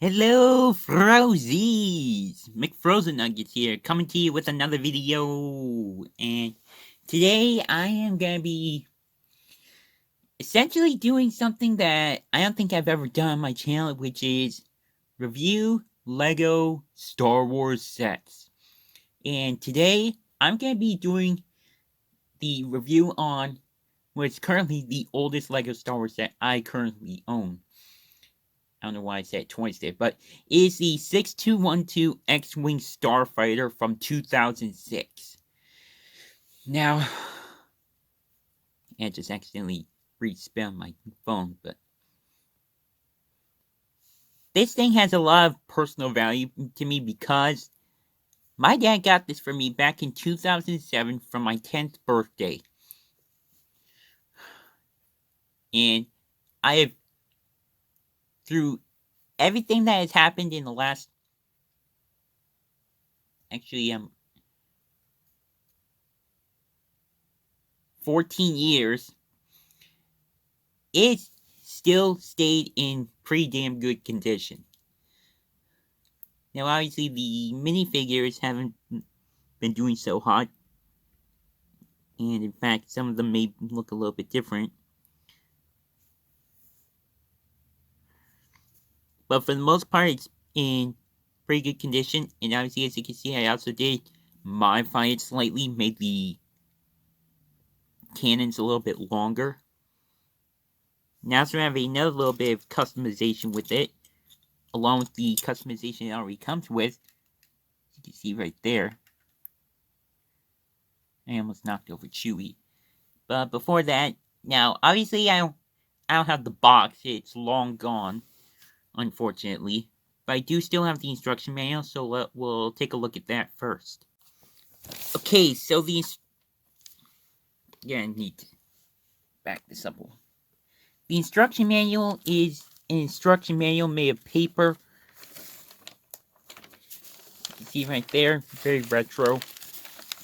Hello, Frozies! McFrozen Nuggets here, coming to you with another video. And today I am gonna be essentially doing something that I don't think I've ever done on my channel, which is review Lego Star Wars sets. And today I'm gonna be doing the review on what's currently the oldest Lego Star Wars set I currently own. I don't know why I said it twice there, but it is the 6212 X-Wing Starfighter from 2006. Now, I just accidentally respelled my phone, but this thing has a lot of personal value to me because my dad got this for me back in 2007 for my 10th birthday. And I have, through everything that has happened in the last, actually, 14 years, it still stayed in pretty damn good condition. Now, obviously, the minifigures haven't been doing so hot, and in fact, some of them may look a little bit different. But for the most part, it's in pretty good condition, and obviously, as you can see, I also did modify it slightly, made the cannons a little bit longer. Now, so I have another little bit of customization with it, along with the customization it already comes with. You can see right there. I almost knocked over Chewie. But before that, now obviously I don't have the box. It's long gone, unfortunately. But I do still have the instruction manual, so we'll take a look at that first. Okay, so yeah, I need to back this up. The instruction manual is an instruction manual made of paper. You can see right there, very retro,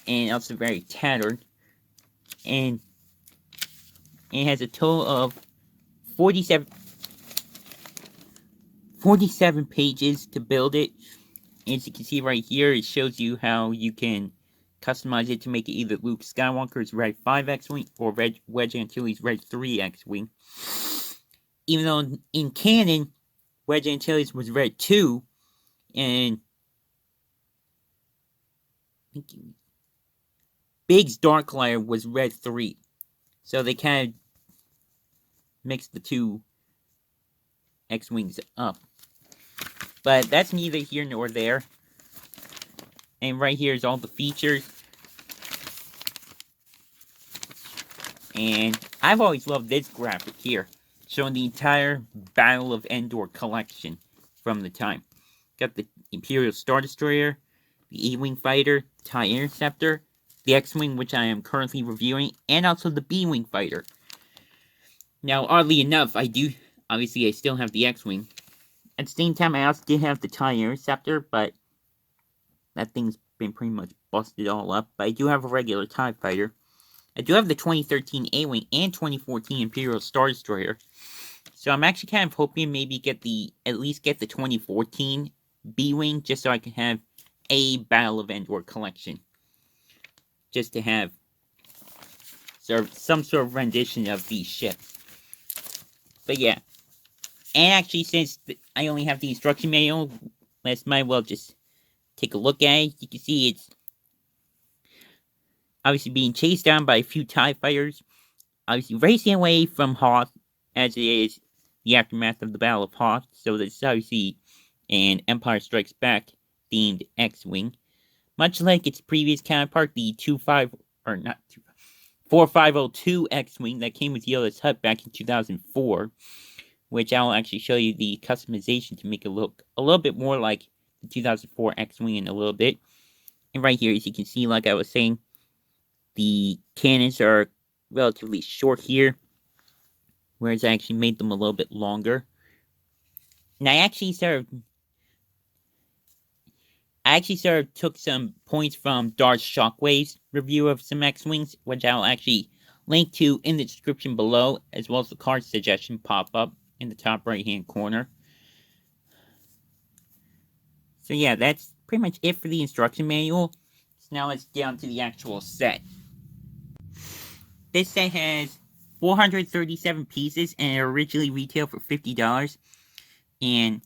and also very tattered. And it has a total of 47 pages to build it. As you can see right here, it shows you how you can customize it to make it either Luke Skywalker's Red 5 X-Wing or Wedge Antilles Red 3 X-Wing. Even though in canon, Wedge Antilles was Red 2, and Biggs Darklighter was Red 3. So they kind of mixed the two X-Wings up. But that's neither here nor there. And right here is all the features. And I've always loved this graphic here, showing the entire Battle of Endor collection from the time. Got the Imperial Star Destroyer, the A-Wing Fighter, TIE Interceptor, the X-Wing, which I am currently reviewing, and also the B-Wing Fighter. Now, oddly enough, obviously I still have the X-Wing. At the same time, I also did have the TIE Interceptor, but that thing's been pretty much busted all up. But I do have a regular TIE Fighter. I do have the 2013 A-Wing and 2014 Imperial Star Destroyer. So I'm actually kind of hoping maybe at least get the 2014 B-Wing, just so I can have a Battle of Endor collection. Just to have some sort of rendition of these ships. But yeah. And actually, since I only have the instruction manual, let's might well just take a look at it. You can see it's obviously being chased down by a few TIE fighters. Obviously racing away from Hoth, as it is the aftermath of the Battle of Hoth. So this is obviously an Empire Strikes Back themed X-Wing. Much like its previous counterpart, the 4502 X-Wing that came with Yoda's Hut back in 2004. Which I'll actually show you the customization to make it look a little bit more like the 2004 X-Wing in a little bit. And right here, as you can see, like I was saying, the cannons are relatively short here, whereas I actually made them a little bit longer. And I actually sort of took some points from Darth Shockwave's review of some X-Wings, which I'll actually link to in the description below, as well as the card suggestion pop-up in the top right hand corner. So yeah, that's pretty much it for the instruction manual. So now let's get on to the actual set. This set has 437 pieces and it originally retailed for $50. And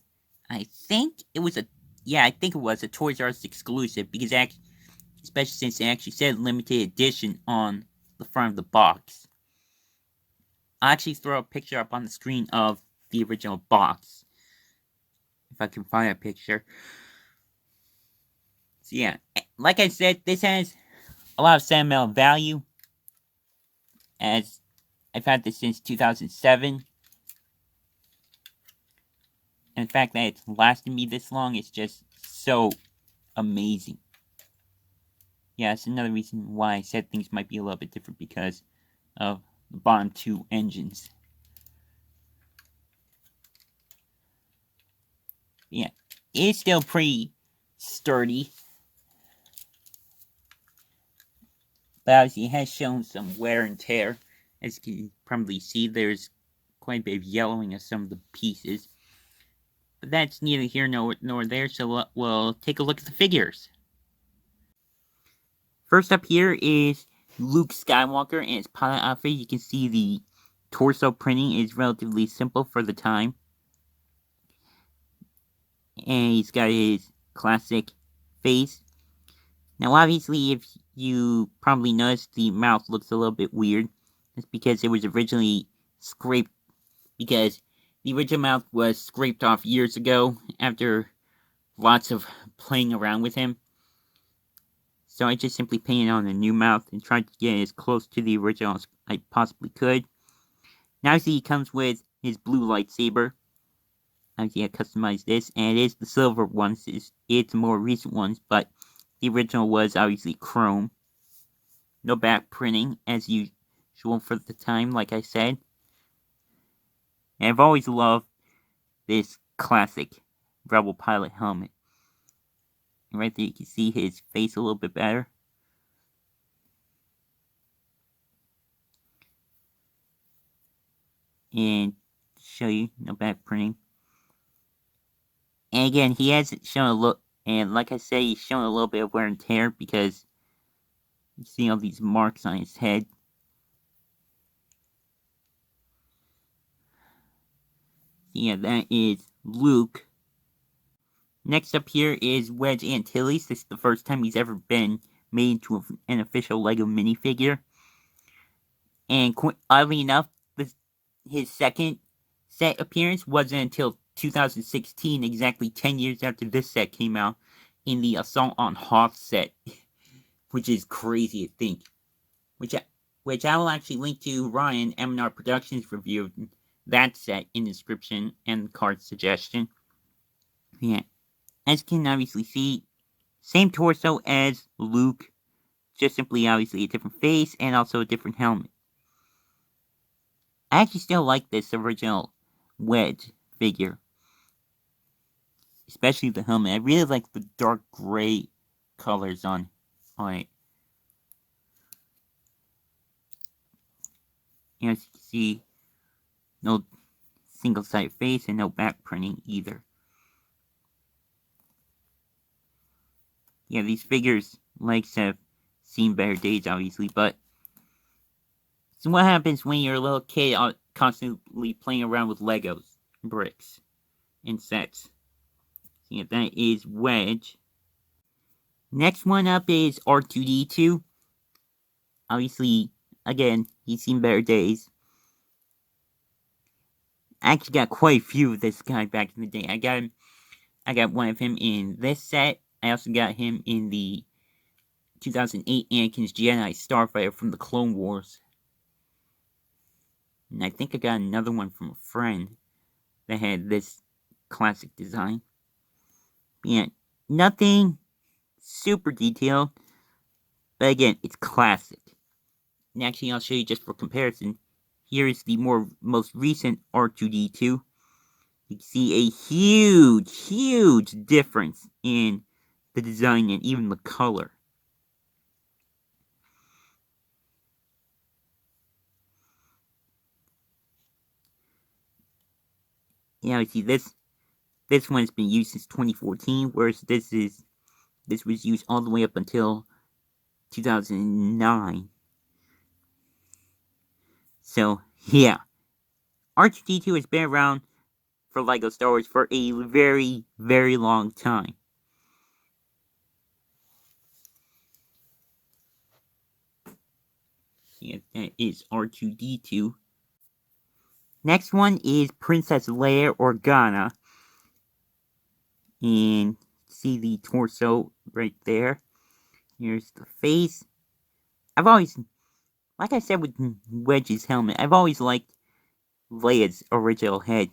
I think it was a Toys R Us exclusive because especially since it actually said limited edition on the front of the box. I'll actually throw a picture up on the screen of the original box. If I can find a picture. So yeah, like I said, this has a lot of sentimental value, as I've had this since 2007. And the fact that it's lasted me this long is just so amazing. Yeah, that's another reason why I said things might be a little bit different, because of the bottom two engines. Yeah, it's still pretty sturdy, but obviously it has shown some wear and tear. As you can probably see, there's quite a bit of yellowing of some of the pieces. But that's neither here nor there, so we'll take a look at the figures. First up here is Luke Skywalker and his pilot outfit. You can see the torso printing is relatively simple for the time. And he's got his classic face. Now, obviously, if you probably noticed, the mouth looks a little bit weird. That's because it was originally scraped, because the original mouth was scraped off years ago after lots of playing around with him. So I just simply painted on a new mouth and tried to get as close to the original as I possibly could. Now, see, he comes with his blue lightsaber. Obviously, I customized this, and it is the silver ones. It's more recent ones, but the original was obviously chrome. No back printing, as usual for the time, like I said. And I've always loved this classic Rebel pilot helmet. And right there, you can see his face a little bit better. And to show you, no back printing. And again, he has shown a look, and like I say, he's shown a little bit of wear and tear because you see all these marks on his head. Yeah, that is Luke. Next up here is Wedge Antilles. This is the first time he's ever been made into an official LEGO minifigure. And oddly enough, his second set appearance wasn't until 2016, exactly 10 years after this set came out, in the Assault on Hoth set, which is crazy to think. Which I will actually link to Ryan M&R Productions review of that set in the description and card suggestion. Yeah, as you can obviously see, same torso as Luke, just simply obviously a different face and also a different helmet. I actually still like this original Wedge figure, especially the helmet. I really like the dark gray colors on it. And as you can see, no single-sided face and no back printing either. Yeah, these figures' legs have seen better days, obviously, but so what happens when you're a little kid constantly playing around with Legos, bricks, and sets? Yeah, that is Wedge. Next one up is R2-D2. Obviously, again, he's seen better days. I actually got quite a few of this guy back in the day. I got one of him in this set. I also got him in the 2008 Anakin's Jedi Starfighter from the Clone Wars. And I think I got another one from a friend that had this classic design. Yeah, nothing super detailed, but again, it's classic. And actually, I'll show you just for comparison. Here is the most recent R2-D2. You can see a huge difference in the design and even the color. Yeah, you see this This one's been used since 2014, whereas this was used all the way up until 2009. So yeah, R2-D2 has been around for LEGO Star Wars for a very, very long time. Yeah, that is R2-D2. Next one is Princess Leia Organa. And see the torso right there. Here's the face. I've always, like I said with Wedge's helmet, I've always liked Leia's original head.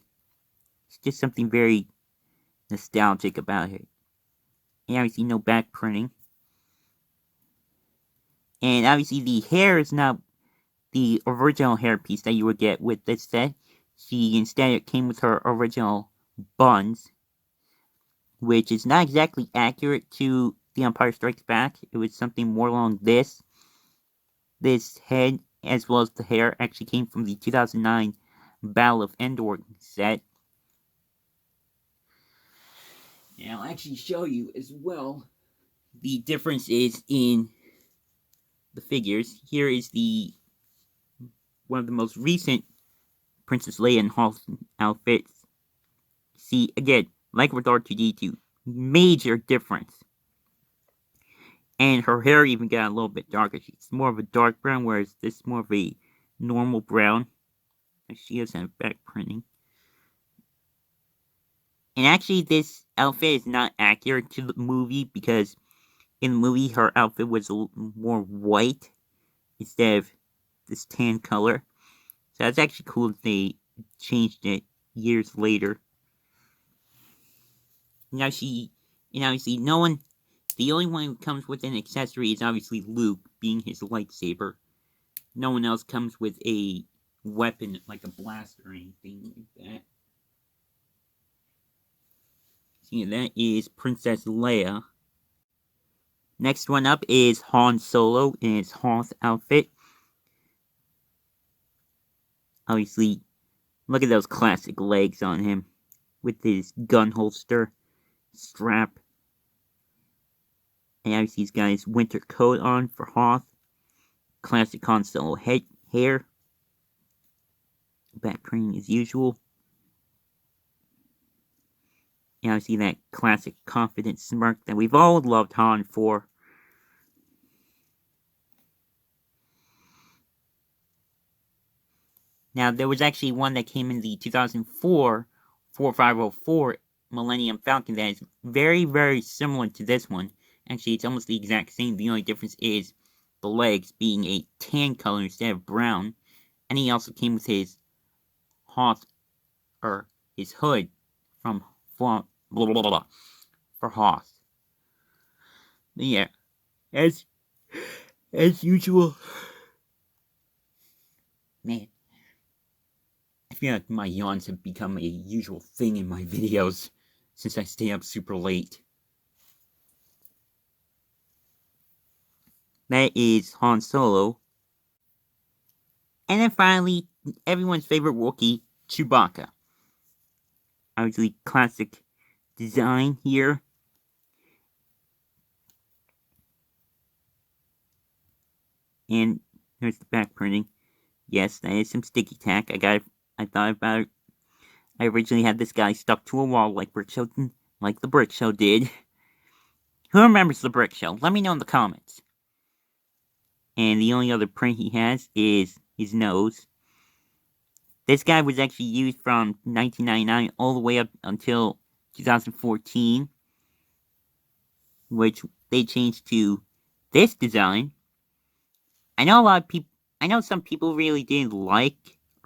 It's just something very nostalgic about it. And obviously no back printing. And obviously the hair is not the original hairpiece that you would get with this set. Instead it came with her original buns, which is not exactly accurate to The Empire Strikes Back. It was something more along this. This head, as well as the hair, actually came from the 2009 Battle of Endor set. And I'll actually show you as well the differences in the figures. Here is one of the most recent Princess Leia and Hall outfits. See, again, like with R2-D2, major difference. And her hair even got a little bit darker. She's more of a dark brown, whereas this is more of a normal brown. She doesn't have back printing. And actually, this outfit is not accurate to the movie because in the movie, her outfit was a little more white instead of this tan color. So that's actually cool that they changed it years later. Now obviously, no one, the only one who comes with an accessory is obviously Luke, being his lightsaber. No one else comes with a weapon like a blaster or anything like that. See, that is Princess Leia. Next one up is Han Solo in his Hoth outfit. Obviously, look at those classic legs on him with his gun holster, strap. And obviously he's got his winter coat on for Hoth. Classic Han Solo hair. Back printing as usual. And obviously that classic confident smirk that we've all loved Han for. Now, there was actually one that came in the 2004 4504 Millennium Falcon that is very, very similar to this one. Actually, it's almost the exact same. The only difference is the legs being a tan color instead of brown. And he also came with his Hoth, or his hood from blah, blah, blah, blah, for Hoth. But yeah, as usual. Man, I feel like my yawns have become a usual thing in my videos since I stay up super late. That is Han Solo. And then finally, everyone's favorite Wookiee, Chewbacca. Obviously, classic design here. And there's the back printing. Yes, that is some sticky tack. I thought about it. I originally had this guy stuck to a wall like the Brick Show did. Who remembers the Brick Show? Let me know in the comments. And the only other print he has is his nose. This guy was actually used from 1999 all the way up until 2014, which they changed to this design. I know some people really didn't like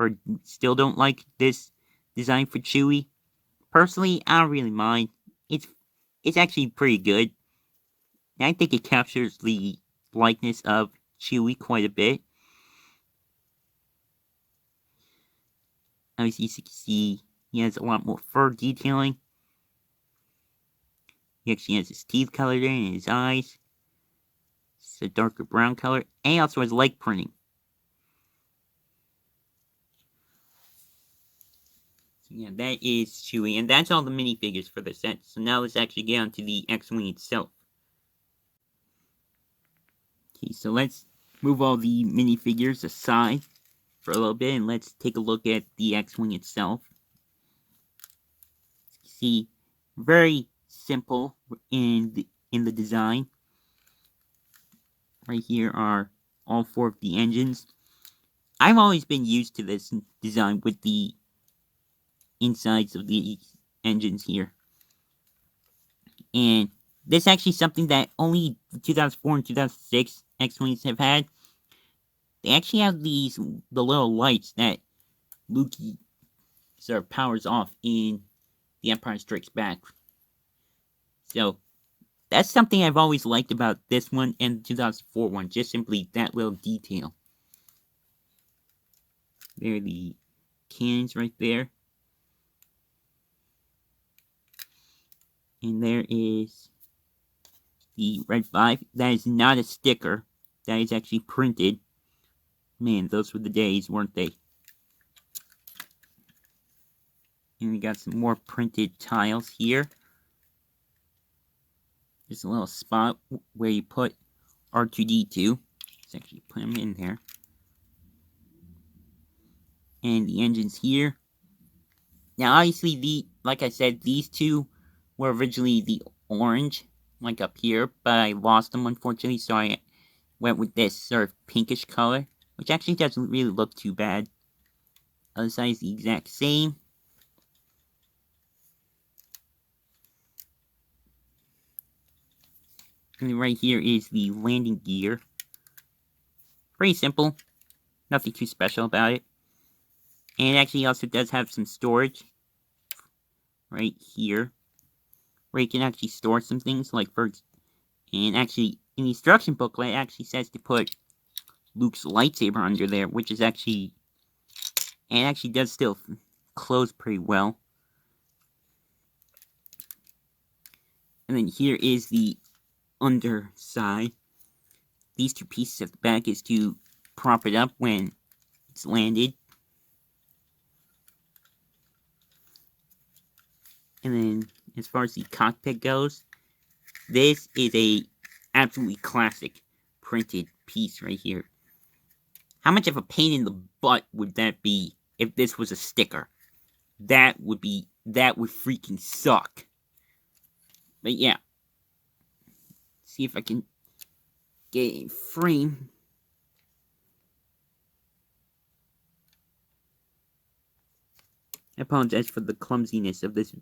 or still don't like this design for Chewie. Personally, I don't really mind. It's actually pretty good. I think it captures the likeness of Chewie quite a bit. Obviously, you can see he has a lot more fur detailing. He actually has his teeth colored in and his eyes. It's a darker brown color. And he also has leg printing. Yeah, that is Chewie, and that's all the minifigures for the set. So now let's actually get onto the X-Wing itself. Okay, so let's move all the minifigures aside for a little bit, and let's take a look at the X-Wing itself. See, very simple in the design. Right here are all 4 of the engines. I've always been used to this design with the insides of the engines here. And this is actually something that only the 2004 and 2006 X-Wings have had. They actually have the little lights that Luke sort of powers off in The Empire Strikes Back. So, that's something I've always liked about this one and the 2004 one, just simply that little detail. There are the cannons right there. And there is the Red 5. That is not a sticker. That is actually printed. Man, those were the days, weren't they? And we got some more printed tiles here. There's a little spot where you put R2-D2. Let's actually put them in there. And the engines here. Now, obviously, like I said, these two were originally the orange, like up here, but I lost them, unfortunately, so I went with this sort of pinkish color, which actually doesn't really look too bad. Other side is the exact same. And right here is the landing gear. Pretty simple. Nothing too special about it. And it actually also does have some storage. Right here. Where you can actually store some things. Like and actually, in the instruction booklet, it actually says to put Luke's lightsaber under there. Which is actually... And it actually does still close pretty well. And then here is the underside. These 2 pieces at the back is to prop it up when it's landed. And then as far as the cockpit goes, this is a absolutely classic printed piece right here. How much of a pain in the butt would that be if this was a sticker? That would freaking suck. But yeah. See if I can get a frame. I apologize for the clumsiness of this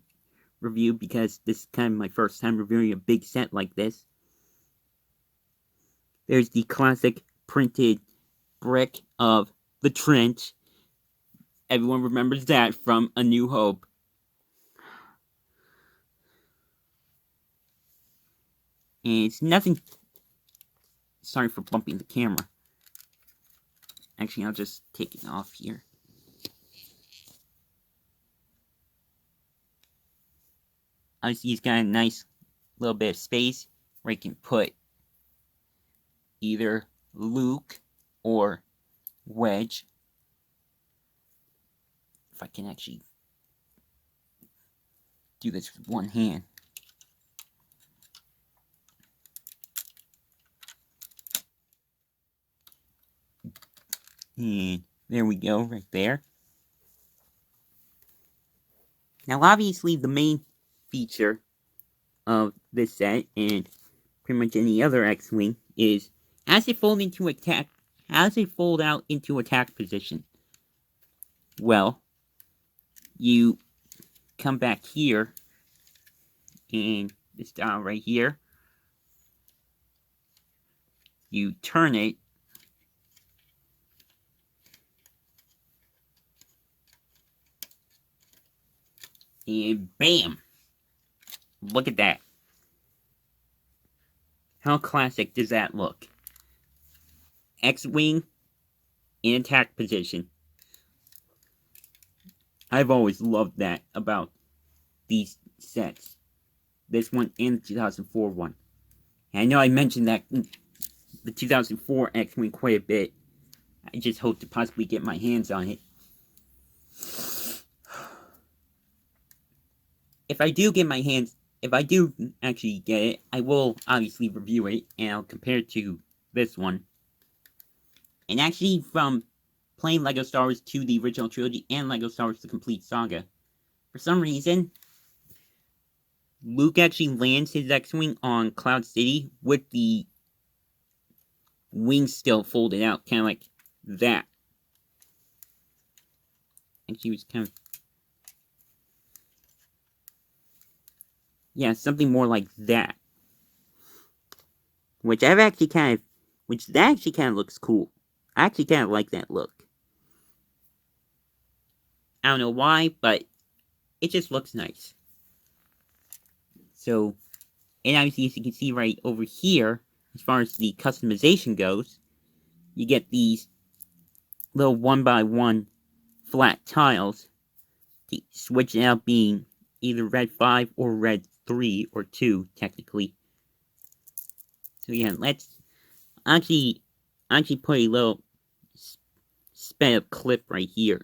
review because this is kind of my first time reviewing a big set like this. There's the classic printed brick of the trench. Everyone remembers that from A New Hope. And it's nothing... Sorry for bumping the camera. Actually, I'll just take it off here. Obviously, he's got a nice little bit of space where you can put either Luke or Wedge. If I can actually do this with one hand. And there we go, right there. Now, obviously, the main feature of this set, and pretty much any other X-Wing, is as they fold out into attack position. Well, you come back here, and this dial right here, you turn it, and bam! Look at that. How classic does that look? X-Wing in attack position. I've always loved that about these sets. This one and the 2004 one. And I know I mentioned that the 2004 X-Wing quite a bit. I just hope to possibly get my hands on it. if I do get my hands, if I do actually get it, I will obviously review it, and I'll compare it to this one. And actually, from playing LEGO Star Wars 2, the original trilogy, and LEGO Star Wars The Complete Saga, for some reason, Luke actually lands his X-Wing on Cloud City with the wings still folded out, kind of like that. And she was kind of... yeah, something more like that. Which that actually kind of looks cool. I actually kind of like that look. I don't know why, but it just looks nice. So, and obviously as you can see right over here, as far as the customization goes, you get these little 1x1 flat tiles, to switch it out being either red 5 or red 3 or 2, technically. So yeah, let's actually put a little sped up clip right here.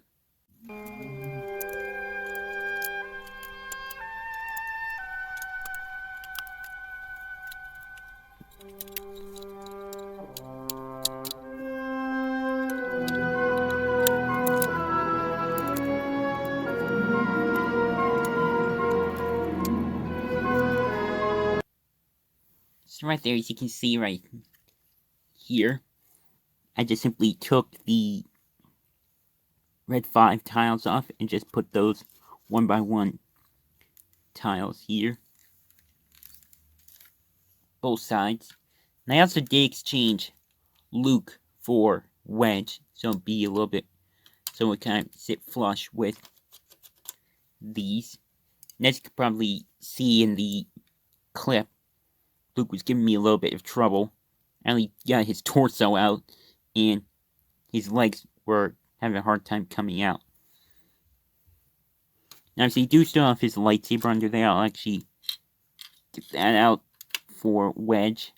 So right there, as you can see right here, I just simply took the red 5 tiles off and just put those 1x1 tiles here. Both sides. And I also did exchange Luke for Wedge, so it'd be a little bit, so it kind of sit flush with these. And as you can probably see in the clip, Luke was giving me a little bit of trouble. I only got his torso out, and his legs were having a hard time coming out. Now, if you do still have his lightsaber under there, I'll actually get that out for Wedge.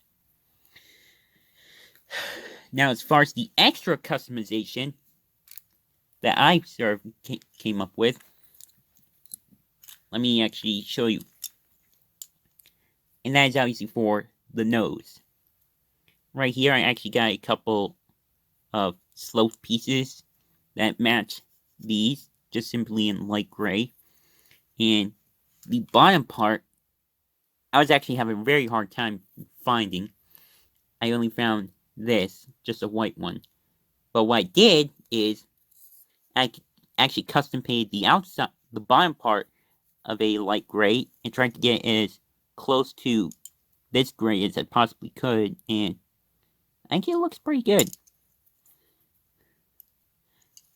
Now, as far as the extra customization that I sort of came up with, let me actually show you. And that is obviously for the nose. Right here, I actually got a couple of slope pieces that match these, just simply in light gray. And the bottom part, I was actually having a very hard time finding. I only found this, just a white one. But what I did is I actually custom painted the outside, the bottom part of a light gray, and tried to get it as close to this gray as I possibly could, and I think it looks pretty good.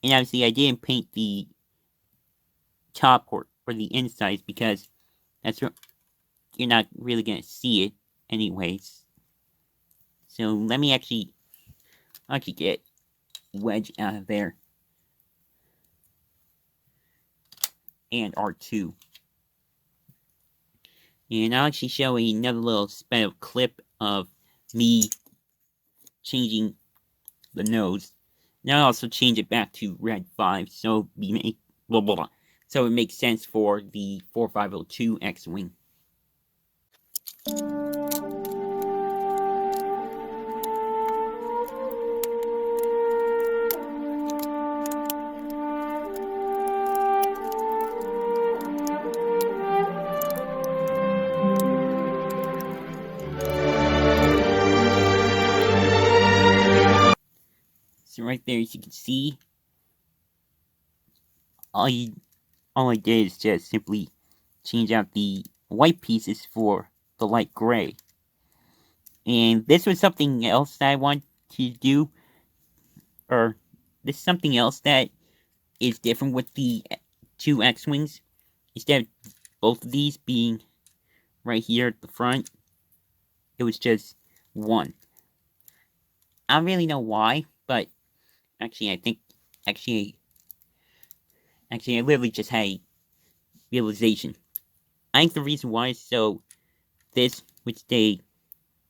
And obviously I didn't paint the top or the insides because that's what you're not really gonna see it anyways. So let me actually get Wedge out of there. And R2. And I'll actually show another little sped up clip of me changing the nose. Now I'll also change it back to red 5, so so it makes sense for the 4502 X-Wing. So right there, as you can see, all I did is just simply change out the white pieces for the light gray. And this was something else that I wanted to do, or this is something else that is different with the 2 X-Wings. Instead of both of these being right here at the front, it was just one. I don't really know why, but actually I literally just had a realization. I think the reason why is so this would stay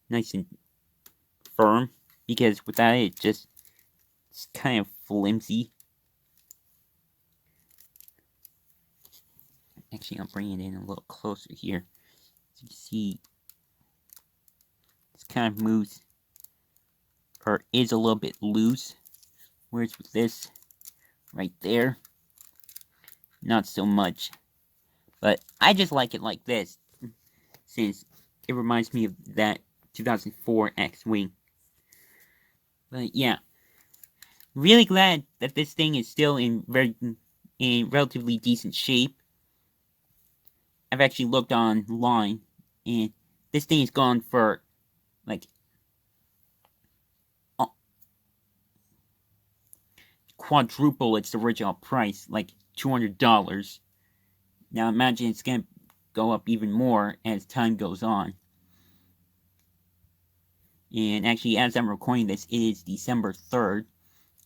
nice and firm, because without it, it's kind of flimsy. Actually, I'll bring it in a little closer here. So you can see, this kind of moves, or is a little bit loose. Whereas with this, right there, not so much. But I just like it like this, since it reminds me of that 2004 X-Wing. But yeah, really glad that this thing is still in relatively decent shape. I've actually looked online, and this thing is gone for like quadruple its original price, like $200. Now imagine it's gonna go up even more as time goes on. And actually, as I'm recording this, it is December 3rd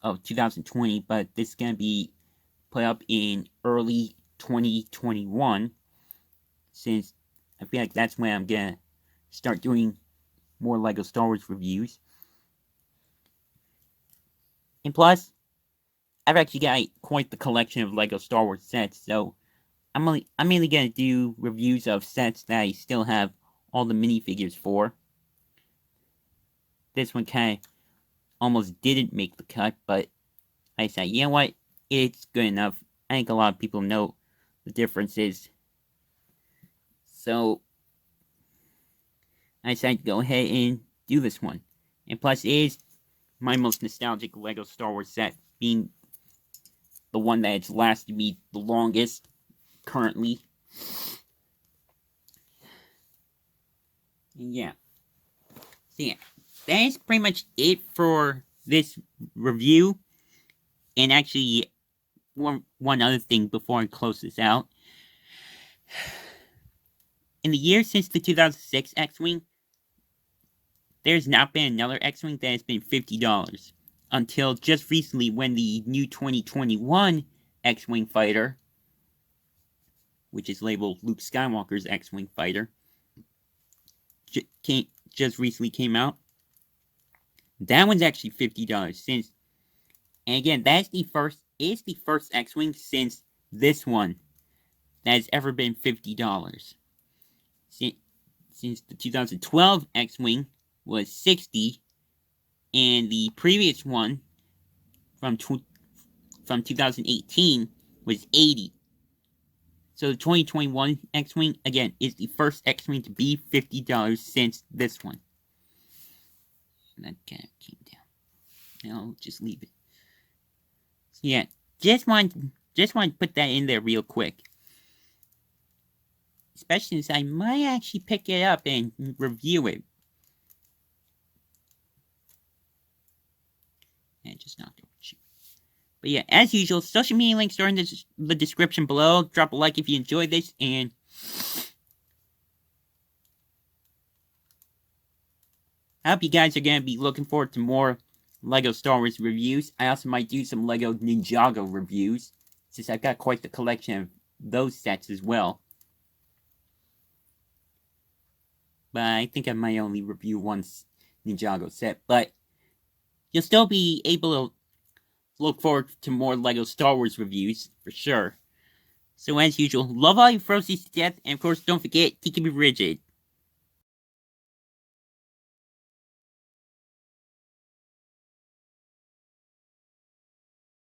of 2020, but this is gonna be put up in early 2021, since I feel like that's when I'm gonna start doing more LEGO Star Wars reviews. And plus, I've actually got quite the collection of LEGO Star Wars sets, so I'm mainly gonna do reviews of sets that I still have all the minifigures for. This one kind of almost didn't make the cut, but I said, you know what, it's good enough. I think a lot of people know the differences. So I decided to go ahead and do this one. And plus, it is my most nostalgic LEGO Star Wars set, being the one that has lasted me the longest currently. And yeah. So yeah, that is pretty much it for this review. And actually, one other thing before I close this out. In the years since the 2006 X-Wing, there's not been another X-Wing that has been $50. Until just recently, when the new 2021 X-Wing fighter, which is labeled Luke Skywalker's X-Wing fighter, just recently came out. That one's actually $50 since, and again, it's the first X-Wing since this one that has ever been $50. Since the 2012 X-Wing was $60, and the previous one from 2018 was $80. So the 2021 X-Wing, again, is the first X-Wing to be $50 since this one. And that kind of came down. Now I'll just leave it. So yeah, just want to put that in there real quick. Especially since I might actually pick it up and review it. And just knocked over. But yeah, as usual, social media links are in the description below. Drop a like if you enjoyed this, and I hope you guys are going to be looking forward to more LEGO Star Wars reviews. I also might do some LEGO Ninjago reviews, since I've got quite the collection of those sets as well. But I think I might only review one Ninjago set, but you'll still be able to look forward to more LEGO Star Wars reviews, for sure. So as usual, love all you Frosies to death, and of course, don't forget to keep it rigid.